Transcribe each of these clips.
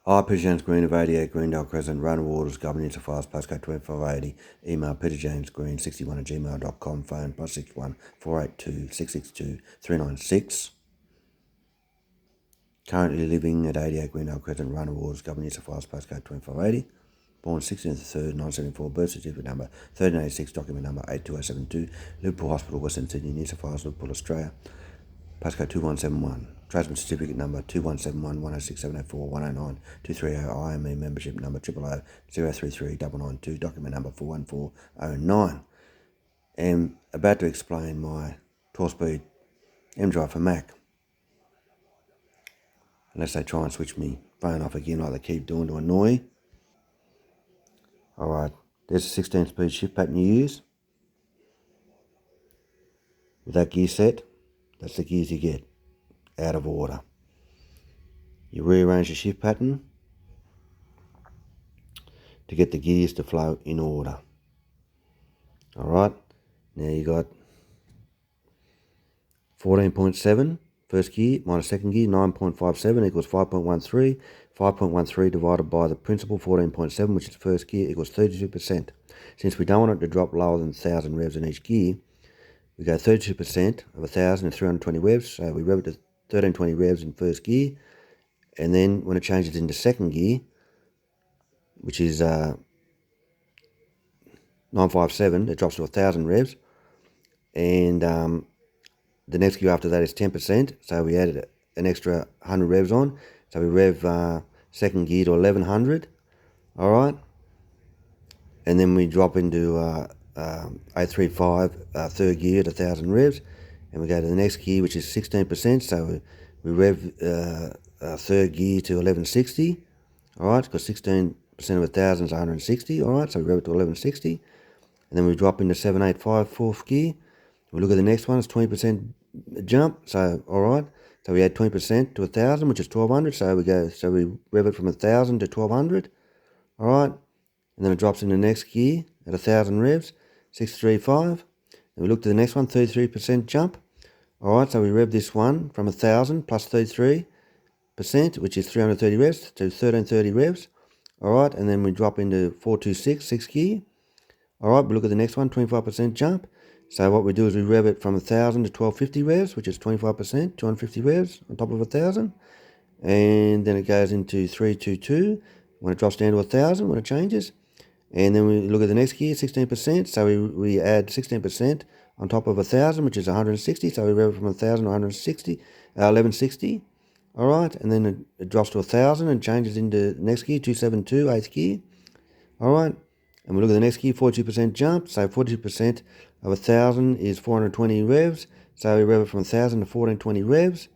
Hi, Peter James Green of 88 Greendale Crescent, Rona Waters, Governor New South Wales, postcode 2580, email peterjamesgreen61@gmail.com, phone +61 482 662 396. Currently living at 88 Greendale Crescent, Rona Waters, Governor New South Wales, postcode 2580. Born 16th of 3rd, 1974, birth certificate number 1386, document number 82072, Liverpool Hospital, Western Sydney, New South Wales, Liverpool, Australia. Postcode 2171. Tradesman certificate number 2171 106 704 109 230. IME membership number 000 033 992. Document number 41409. Am about to explain my 12-speed M-Drive for Mac. Unless they try and switch me phone off again like they keep doing to annoy. Alright, there's a 16-speed shift pattern you use. With that gear set, that's the gears you get out of order. You rearrange the shift pattern to get the gears to flow in order. Alright, now you got 14.7 first gear minus second gear, 9.57 equals 5.13. 5.13 divided by the principal 14.7, which is first gear, equals 32%. Since we don't want it to drop lower than 1,000 revs in each gear, we go 32% of 1,000 and 320 revs. So we rev it to 1320 revs in first gear, and then when it changes into second gear, which is 957, it drops to 1,000 revs, and the next gear after that is 10%, so we added an extra 100 revs on. So we rev second gear to 1100, alright? And then we drop into 835 third gear at 1000 revs, and we go to the next gear, which is 16%, so we rev third gear to 1160, alright? Because 16% of 1,000 is 160, alright? So we rev it to 1160, and then we drop into 785 fourth gear. We look at the next one, it's 20% jump, so alright. So we add 20% to 1,000, which is 1,200. So we rev it from 1,000 to 1,200, alright. And then it drops in the next gear at 1,000 revs, 635. And we look to the next one, 33% jump, alright. So we rev this one from 1,000 plus 33%, which is 330 revs, to 1,330 revs, alright. And then we drop into 426, 6 gear, alright. We look at the next one, 25% jump. So what we do is we rev it from 1,000 to 1,250 revs, which is 25%, 250 revs on top of 1,000. And then it goes into 322 when it drops down to 1,000 when it changes. And then we look at the next gear, 16%. So we add 16% on top of 1,000, which is 160. So we rev it from 1,000 to 1160. All right. And then it drops to 1,000 and changes into the next gear, 272, eighth gear. All right. And we look at the next gear, 42% jump. So 42% of 1,000 is 420 revs. So we rev it from 1,000 to 1,420 revs.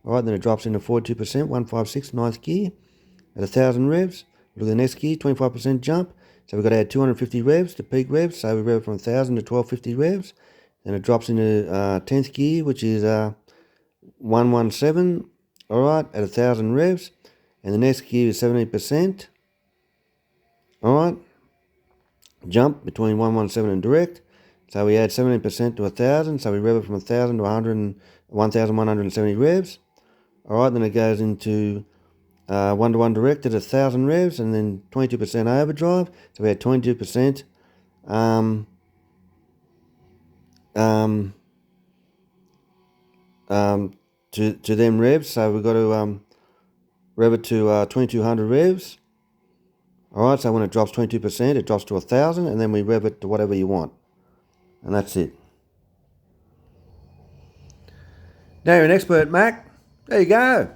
All right, then it drops into 42%, 156, ninth gear at 1,000 revs. We look at the next gear, 25% jump. So we've got to add 250 revs to peak revs. So we rev it from 1,000 to 1,250 revs. Then it drops into 10th gear, which is 117, all right, at 1,000 revs. And the next gear is 17%, all right, jump between 117 and direct. So we add 17% to 1,000. So we rev it from 1,000 to 1,170 revs. All right, then it goes into 1-to-1 direct at 1,000 revs, and then 22% overdrive. So we had 22% to them revs. So we've got to rev it to 2,200 revs. All right, so when it drops 22%, it drops to 1,000, and then we rev it to whatever you want. And that's it. Now you're an expert, Mac. There you go.